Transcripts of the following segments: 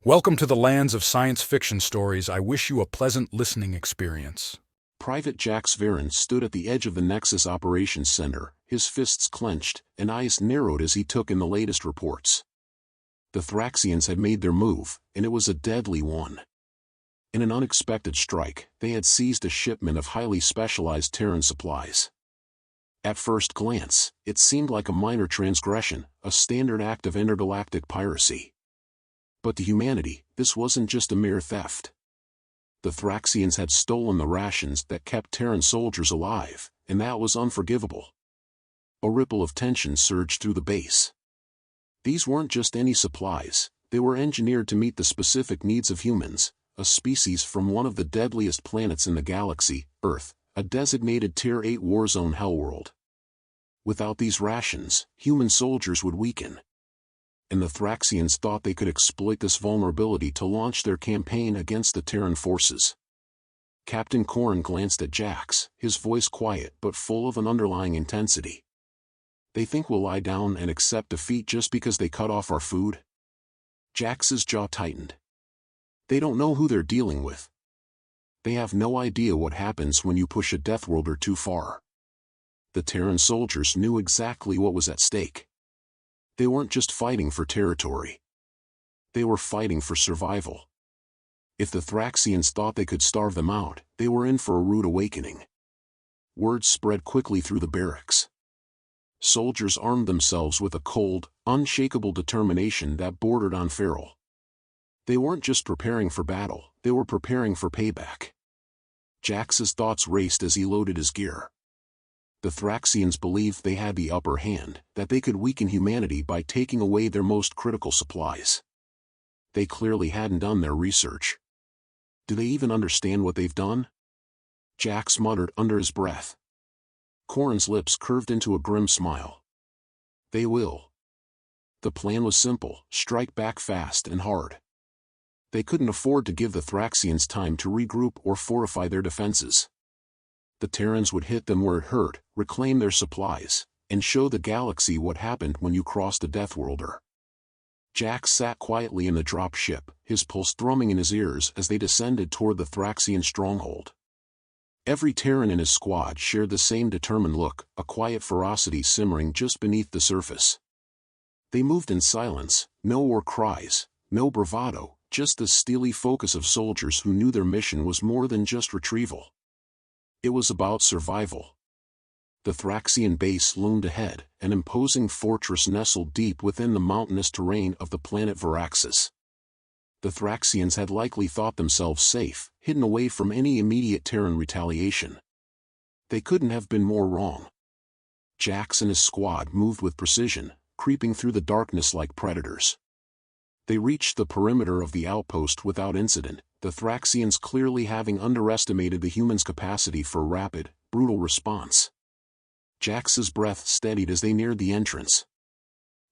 Welcome to the lands of science fiction stories. I wish you a pleasant listening experience. Private Jax Varon stood at the edge of the Nexus Operations Center, his fists clenched and eyes narrowed as he took in the latest reports. The Thraxians had made their move, and it was a deadly one. In an unexpected strike, they had seized a shipment of highly specialized Terran supplies. At first glance, it seemed like a minor transgression, a standard act of intergalactic piracy. But to humanity, this wasn't just a mere theft. The Thraxians had stolen the rations that kept Terran soldiers alive, and that was unforgivable. A ripple of tension surged through the base. These weren't just any supplies, they were engineered to meet the specific needs of humans, a species from one of the deadliest planets in the galaxy, Earth, a designated Tier 8 warzone hellworld. Without these rations, human soldiers would weaken. And the Thraxians thought they could exploit this vulnerability to launch their campaign against the Terran forces. Captain Corrin glanced at Jax, his voice quiet but full of an underlying intensity. "They think we'll lie down and accept defeat just because they cut off our food?" Jax's jaw tightened. They don't know who they're dealing with. They have no idea what happens when you push a Deathworlder too far. The Terran soldiers knew exactly what was at stake. They weren't just fighting for territory. They were fighting for survival. If the Thraxians thought they could starve them out, they were in for a rude awakening. Word spread quickly through the barracks. Soldiers armed themselves with a cold, unshakable determination that bordered on feral. They weren't just preparing for battle, they were preparing for payback. Jax's thoughts raced as he loaded his gear. The Thraxians believed they had the upper hand, that they could weaken humanity by taking away their most critical supplies. They clearly hadn't done their research. Do they even understand what they've done? Jax muttered under his breath. Corrin's lips curved into a grim smile. They will. The plan was simple: strike back fast and hard. They couldn't afford to give the Thraxians time to regroup or fortify their defenses. The Terrans would hit them where it hurt, reclaim their supplies, and show the galaxy what happened when you crossed a Deathworlder. Jax sat quietly in the drop ship, his pulse thrumming in his ears as they descended toward the Thraxian stronghold. Every Terran in his squad shared the same determined look, a quiet ferocity simmering just beneath the surface. They moved in silence, no war cries, no bravado, just the steely focus of soldiers who knew their mission was more than just retrieval. It was about survival. The Thraxian base loomed ahead, an imposing fortress nestled deep within the mountainous terrain of the planet Varaxis. The Thraxians had likely thought themselves safe, hidden away from any immediate Terran retaliation. They couldn't have been more wrong. Jax and his squad moved with precision, creeping through the darkness like predators. They reached the perimeter of the outpost without incident, the Thraxians clearly having underestimated the humans' capacity for rapid, brutal response. Jax's breath steadied as they neared the entrance.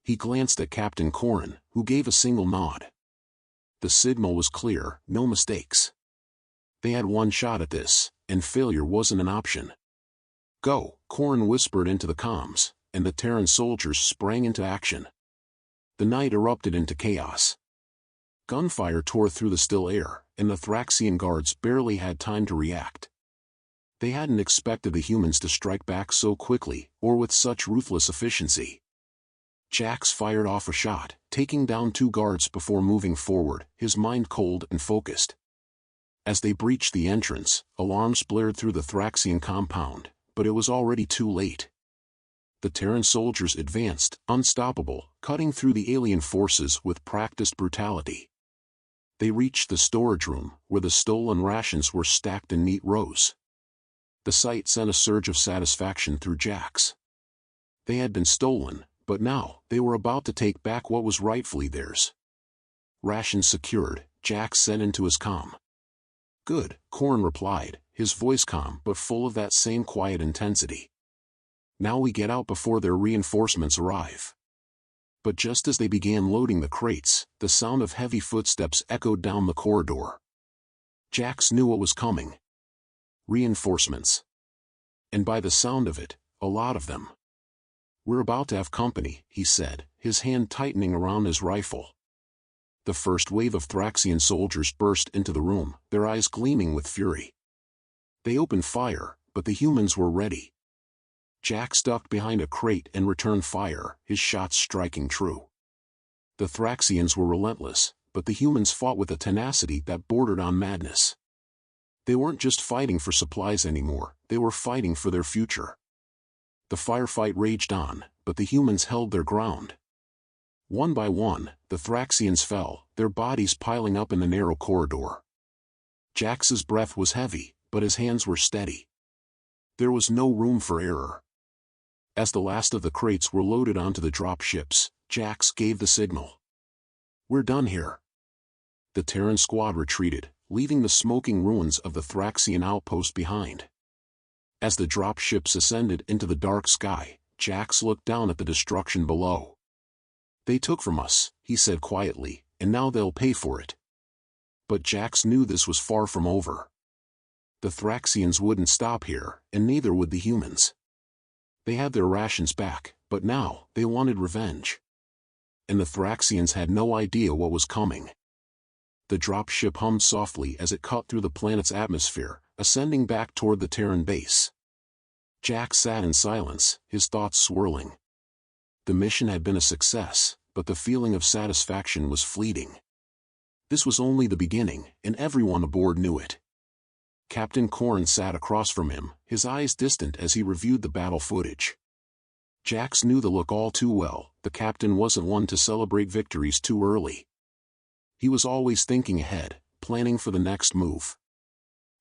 He glanced at Captain Corrin, who gave a single nod. The signal was clear, no mistakes. They had one shot at this, and failure wasn't an option. "Go," Corrin whispered into the comms, and the Terran soldiers sprang into action. The night erupted into chaos. Gunfire tore through the still air, and the Thraxian guards barely had time to react. They hadn't expected the humans to strike back so quickly, or with such ruthless efficiency. Jax fired off a shot, taking down 2 guards before moving forward, his mind cold and focused. As they breached the entrance, alarms blared through the Thraxian compound, but it was already too late. The Terran soldiers advanced, unstoppable, cutting through the alien forces with practiced brutality. They reached the storage room, where the stolen rations were stacked in neat rows. The sight sent a surge of satisfaction through Jax. They had been stolen, but now, they were about to take back what was rightfully theirs. Rations secured, Jax said into his comm. "Good," Corrin replied, his voice calm but full of that same quiet intensity. "Now we get out before their reinforcements arrive." But just as they began loading the crates, the sound of heavy footsteps echoed down the corridor. Jax knew what was coming. Reinforcements. And by the sound of it, a lot of them. "We're about to have company," he said, his hand tightening around his rifle. The first wave of Thraxian soldiers burst into the room, their eyes gleaming with fury. They opened fire, but the humans were ready. Jax ducked behind a crate and returned fire, his shots striking true. The Thraxians were relentless, but the humans fought with a tenacity that bordered on madness. They weren't just fighting for supplies anymore, they were fighting for their future. The firefight raged on, but the humans held their ground. One by one, the Thraxians fell, their bodies piling up in the narrow corridor. Jax's breath was heavy, but his hands were steady. There was no room for error. As the last of the crates were loaded onto the drop ships, Jax gave the signal. "We're done here." The Terran squad retreated, leaving the smoking ruins of the Thraxian outpost behind. As the drop ships ascended into the dark sky, Jax looked down at the destruction below. "They took from us," he said quietly, "and now they'll pay for it." But Jax knew this was far from over. The Thraxians wouldn't stop here, and neither would the humans. They had their rations back, but now they wanted revenge. And the Thraxians had no idea what was coming. The dropship hummed softly as it cut through the planet's atmosphere, ascending back toward the Terran base. Jax sat in silence, his thoughts swirling. The mission had been a success, but the feeling of satisfaction was fleeting. This was only the beginning, and everyone aboard knew it. Captain Korn sat across from him, his eyes distant as he reviewed the battle footage. Jax knew the look all too well, the captain wasn't one to celebrate victories too early. He was always thinking ahead, planning for the next move.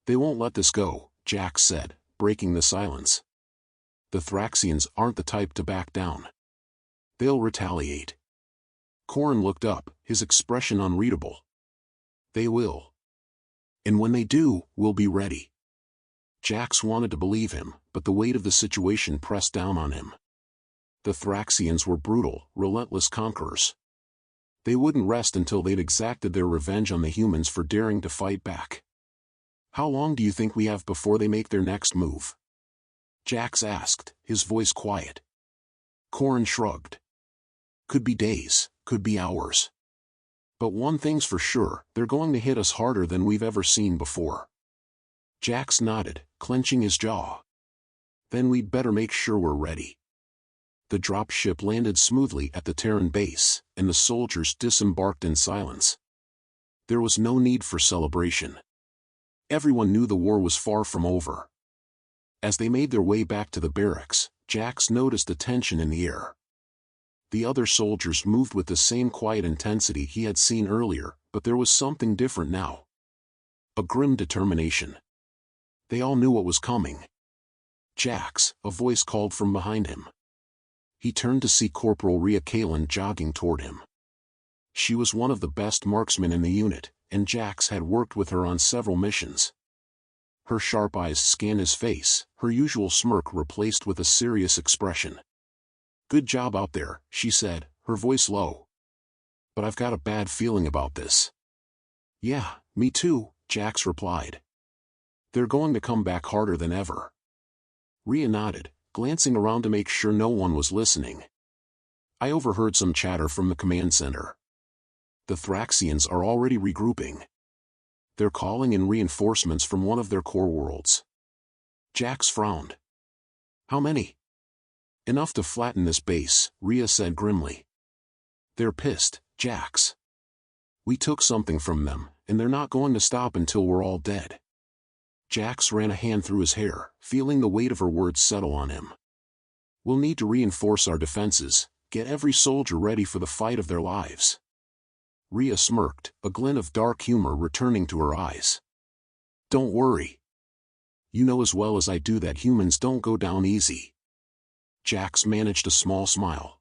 "They won't let this go," Jax said, breaking the silence. "The Thraxians aren't the type to back down. They'll retaliate." Korn looked up, his expression unreadable. "They will. And when they do, we'll be ready." Jax wanted to believe him, but the weight of the situation pressed down on him. The Thraxians were brutal, relentless conquerors. They wouldn't rest until they'd exacted their revenge on the humans for daring to fight back. "How long do you think we have before they make their next move?" Jax asked, his voice quiet. Korn shrugged. "Could be days, could be hours. But one thing's for sure, they're going to hit us harder than we've ever seen before." Jax nodded, clenching his jaw. "Then we'd better make sure we're ready." The dropship landed smoothly at the Terran base, and the soldiers disembarked in silence. There was no need for celebration. Everyone knew the war was far from over. As they made their way back to the barracks, Jax noticed the tension in the air. The other soldiers moved with the same quiet intensity he had seen earlier, but there was something different now. A grim determination. They all knew what was coming. "Jax," a voice called from behind him. He turned to see Corporal Rhea Kalen jogging toward him. She was one of the best marksmen in the unit, and Jax had worked with her on several missions. Her sharp eyes scanned his face, her usual smirk replaced with a serious expression. "Good job out there," she said, her voice low. "But I've got a bad feeling about this." "Yeah, me too," Jax replied. "They're going to come back harder than ever." Rhea nodded, glancing around to make sure no one was listening. "I overheard some chatter from the command center. The Thraxians are already regrouping. They're calling in reinforcements from one of their core worlds." Jax frowned. "How many?" "Enough to flatten this base," Rhea said grimly. "They're pissed, Jax. We took something from them, and they're not going to stop until we're all dead." Jax ran a hand through his hair, feeling the weight of her words settle on him. "We'll need to reinforce our defenses, get every soldier ready for the fight of their lives." Rhea smirked, a glint of dark humor returning to her eyes. "Don't worry. You know as well as I do that humans don't go down easy." Jax managed a small smile.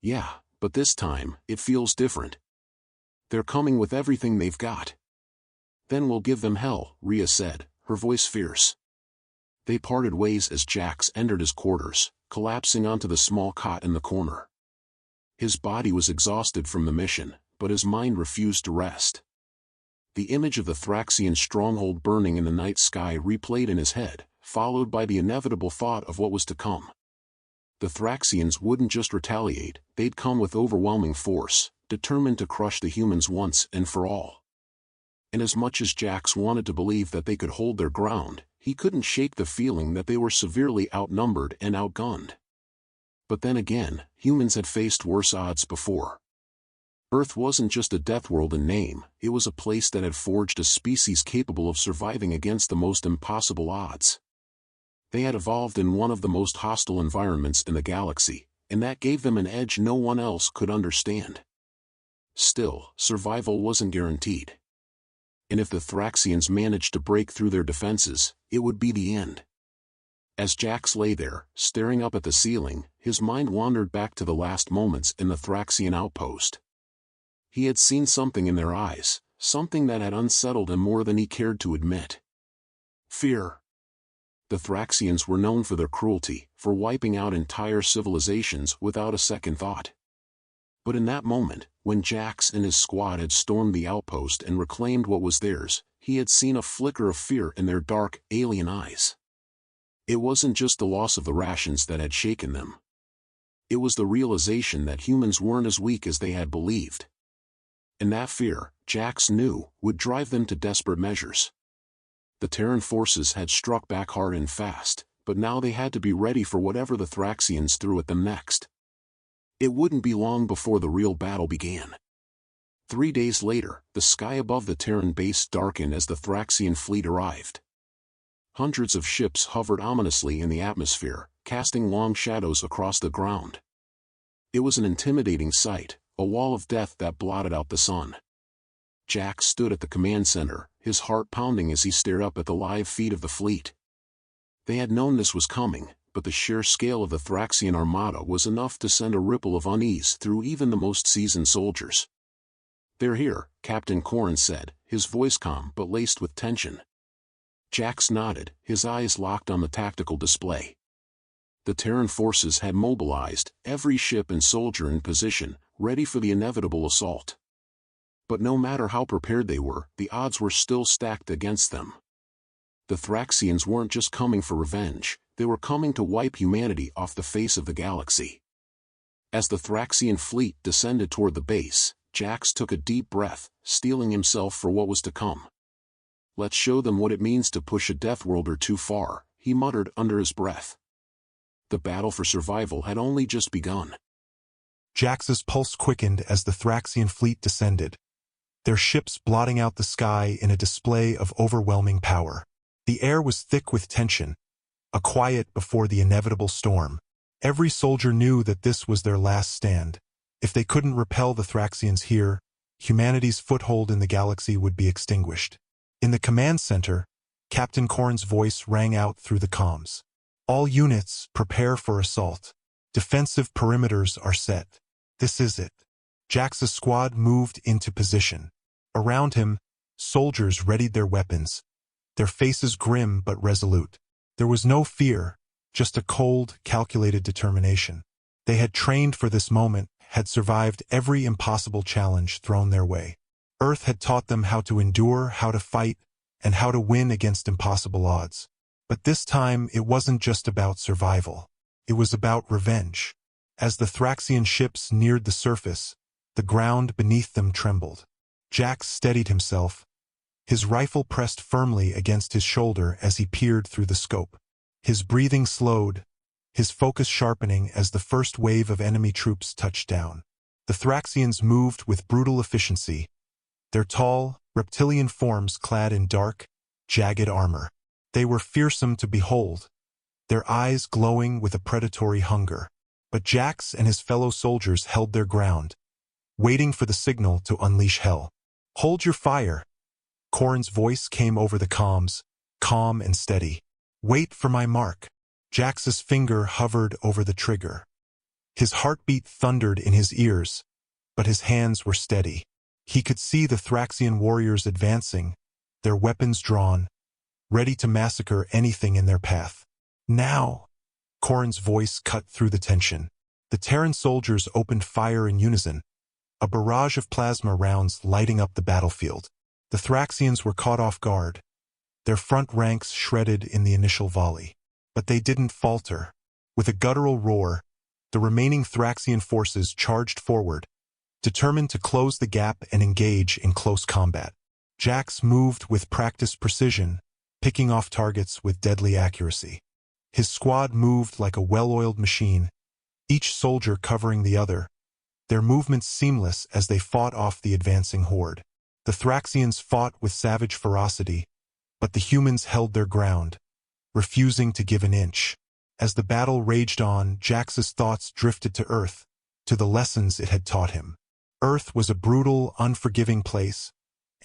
"Yeah, but this time, it feels different. They're coming with everything they've got." "Then we'll give them hell," Rhea said, her voice fierce. They parted ways as Jax entered his quarters, collapsing onto the small cot in the corner. His body was exhausted from the mission, but his mind refused to rest. The image of the Thraxian stronghold burning in the night sky replayed in his head, followed by the inevitable thought of what was to come. The Thraxians wouldn't just retaliate, they'd come with overwhelming force, determined to crush the humans once and for all. And as much as Jax wanted to believe that they could hold their ground, he couldn't shake the feeling that they were severely outnumbered and outgunned. But then again, humans had faced worse odds before. Earth wasn't just a death world in name, it was a place that had forged a species capable of surviving against the most impossible odds. They had evolved in one of the most hostile environments in the galaxy, and that gave them an edge no one else could understand. Still, survival wasn't guaranteed. And if the Thraxians managed to break through their defenses, it would be the end. As Jax lay there, staring up at the ceiling, his mind wandered back to the last moments in the Thraxian outpost. He had seen something in their eyes, something that had unsettled him more than he cared to admit. Fear. The Thraxians were known for their cruelty, for wiping out entire civilizations without a second thought. But in that moment, when Jax and his squad had stormed the outpost and reclaimed what was theirs, he had seen a flicker of fear in their dark, alien eyes. It wasn't just the loss of the rations that had shaken them. It was the realization that humans weren't as weak as they had believed. And that fear, Jax knew, would drive them to desperate measures. The Terran forces had struck back hard and fast, but now they had to be ready for whatever the Thraxians threw at them next. It wouldn't be long before the real battle began. 3 days later, the sky above the Terran base darkened as the Thraxian fleet arrived. Hundreds of ships hovered ominously in the atmosphere, casting long shadows across the ground. It was an intimidating sight, a wall of death that blotted out the sun. Jax stood at the command center, his heart pounding as he stared up at the live feed of the fleet. They had known this was coming, but the sheer scale of the Thraxian armada was enough to send a ripple of unease through even the most seasoned soldiers. "They're here," Captain Corrin said, his voice calm but laced with tension. Jax nodded, his eyes locked on the tactical display. The Terran forces had mobilized, every ship and soldier in position, ready for the inevitable assault. But no matter how prepared they were, the odds were still stacked against them. The Thraxians weren't just coming for revenge, they were coming to wipe humanity off the face of the galaxy. As the Thraxian fleet descended toward the base, Jax took a deep breath, steeling himself for what was to come. "Let's show them what it means to push a Deathworlder too far," he muttered under his breath. The battle for survival had only just begun. Jax's pulse quickened as the Thraxian fleet descended, their ships blotting out the sky in a display of overwhelming power. The air was thick with tension, a quiet before the inevitable storm. Every soldier knew that this was their last stand. If they couldn't repel the Thraxians here, humanity's foothold in the galaxy would be extinguished. In the command center, Captain Corrin's voice rang out through the comms. "All units, prepare for assault. Defensive perimeters are set. This is it." Jax's squad moved into position. Around him, soldiers readied their weapons, their faces grim but resolute. There was no fear, just a cold, calculated determination. They had trained for this moment, had survived every impossible challenge thrown their way. Earth had taught them how to endure, how to fight, and how to win against impossible odds. But this time, it wasn't just about survival. It was about revenge. As the Thraxian ships neared the surface, the ground beneath them trembled. Jax steadied himself, his rifle pressed firmly against his shoulder as he peered through the scope. His breathing slowed, his focus sharpening as the first wave of enemy troops touched down. The Thraxians moved with brutal efficiency, their tall, reptilian forms clad in dark, jagged armor. They were fearsome to behold, their eyes glowing with a predatory hunger. But Jax and his fellow soldiers held their ground, waiting for the signal to unleash hell. "Hold your fire." Corrin's voice came over the comms, calm and steady. "Wait for my mark." Jax's finger hovered over the trigger. His heartbeat thundered in his ears, but his hands were steady. He could see the Thraxian warriors advancing, their weapons drawn, ready to massacre anything in their path. "Now!" Corrin's voice cut through the tension. The Terran soldiers opened fire in unison, a barrage of plasma rounds lighting up the battlefield. The Thraxians were caught off guard, their front ranks shredded in the initial volley. But they didn't falter. With a guttural roar, the remaining Thraxian forces charged forward, determined to close the gap and engage in close combat. Jax moved with practiced precision, picking off targets with deadly accuracy. His squad moved like a well-oiled machine, each soldier covering the other, their movements seamless as they fought off the advancing horde. The Thraxians fought with savage ferocity, but the humans held their ground, refusing to give an inch. As the battle raged on, Jax's thoughts drifted to Earth, to the lessons it had taught him. Earth was a brutal, unforgiving place,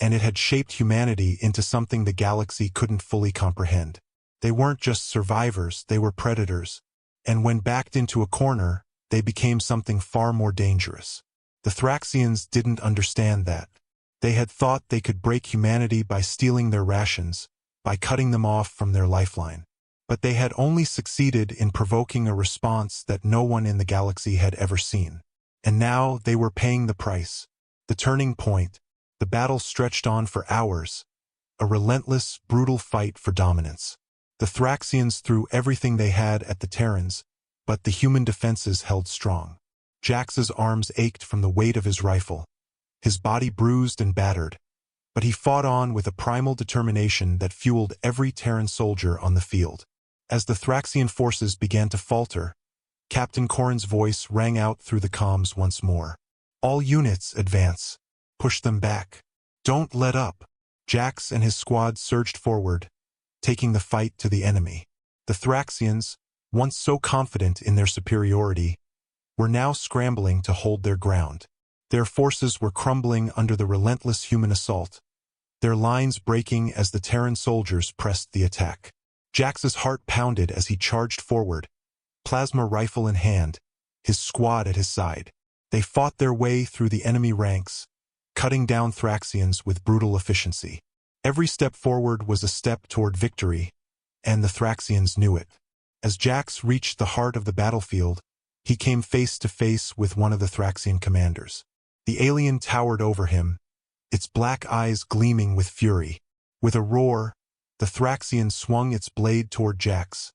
and it had shaped humanity into something the galaxy couldn't fully comprehend. They weren't just survivors, they were predators, and when backed into a corner, they became something far more dangerous. The Thraxians didn't understand that. They had thought they could break humanity by stealing their rations, by cutting them off from their lifeline. But they had only succeeded in provoking a response that no one in the galaxy had ever seen. And now they were paying the price. The turning point. The battle stretched on for hours, a relentless, brutal fight for dominance. The Thraxians threw everything they had at the Terrans, but the human defenses held strong. Jax's arms ached from the weight of his rifle, his body bruised and battered, but he fought on with a primal determination that fueled every Terran soldier on the field. As the Thraxian forces began to falter, Captain Corrin's voice rang out through the comms once more. "All units, advance. Push them back. Don't let up." Jax and his squad surged forward, taking the fight to the enemy. The Thraxians, once so confident in their superiority, were now scrambling to hold their ground. Their forces were crumbling under the relentless human assault, their lines breaking as the Terran soldiers pressed the attack. Jax's heart pounded as he charged forward, plasma rifle in hand, his squad at his side. They fought their way through the enemy ranks, cutting down Thraxians with brutal efficiency. Every step forward was a step toward victory, and the Thraxians knew it. As Jax reached the heart of the battlefield, he came face to face with one of the Thraxian commanders. The alien towered over him, its black eyes gleaming with fury. With a roar, the Thraxian swung its blade toward Jax,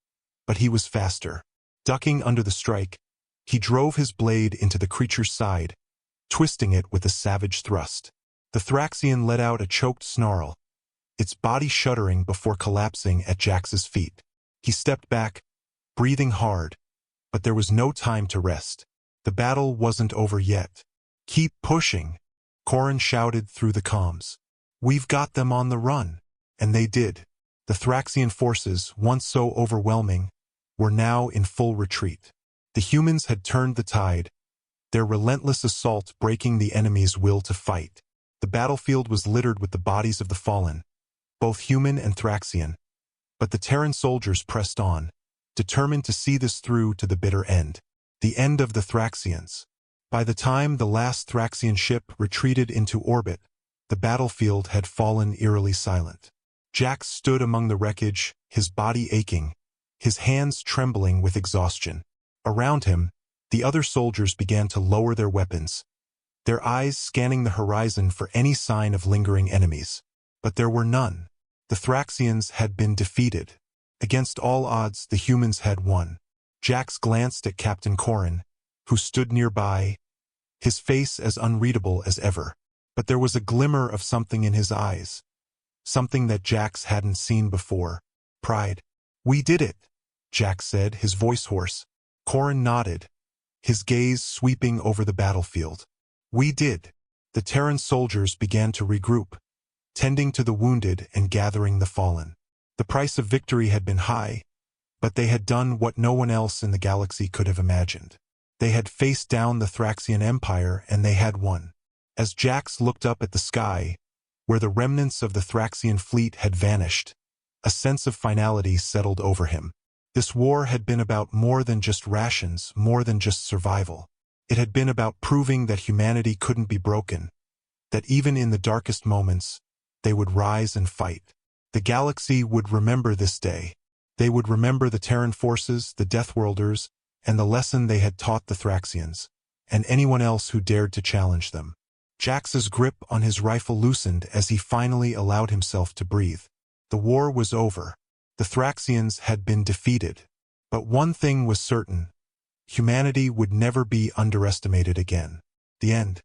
but he was faster. Ducking under the strike, he drove his blade into the creature's side, twisting it with a savage thrust. The Thraxian let out a choked snarl, its body shuddering before collapsing at Jax's feet. He stepped back, breathing hard, but there was no time to rest. The battle wasn't over yet. "Keep pushing," Corrin shouted through the comms. "We've got them on the run." And they did. The Thraxian forces, once so overwhelming, were now in full retreat. The humans had turned the tide, their relentless assault breaking the enemy's will to fight. The battlefield was littered with the bodies of the fallen, both human and Thraxian, but the Terran soldiers pressed on, determined to see this through to the bitter end. The end of the Thraxians. By the time the last Thraxian ship retreated into orbit, the battlefield had fallen eerily silent. Jax stood among the wreckage, his body aching, his hands trembling with exhaustion. Around him, the other soldiers began to lower their weapons, their eyes scanning the horizon for any sign of lingering enemies. But there were none. The Thraxians had been defeated. Against all odds, the humans had won. Jax glanced at Captain Corrin, who stood nearby, his face as unreadable as ever. But there was a glimmer of something in his eyes, something that Jax hadn't seen before. Pride. "We did it," Jax said, his voice hoarse. Corrin nodded, his gaze sweeping over the battlefield. "We did." The Terran soldiers began to regroup, tending to the wounded and gathering the fallen. The price of victory had been high, but they had done what no one else in the galaxy could have imagined. They had faced down the Thraxian Empire, and they had won. As Jax looked up at the sky, where the remnants of the Thraxian fleet had vanished, a sense of finality settled over him. This war had been about more than just rations, more than just survival. It had been about proving that humanity couldn't be broken, that even in the darkest moments, they would rise and fight. The galaxy would remember this day. They would remember the Terran forces, the Deathworlders, and the lesson they had taught the Thraxians, and anyone else who dared to challenge them. Jax's grip on his rifle loosened as he finally allowed himself to breathe. The war was over. The Thraxians had been defeated. But one thing was certain: humanity would never be underestimated again. The end.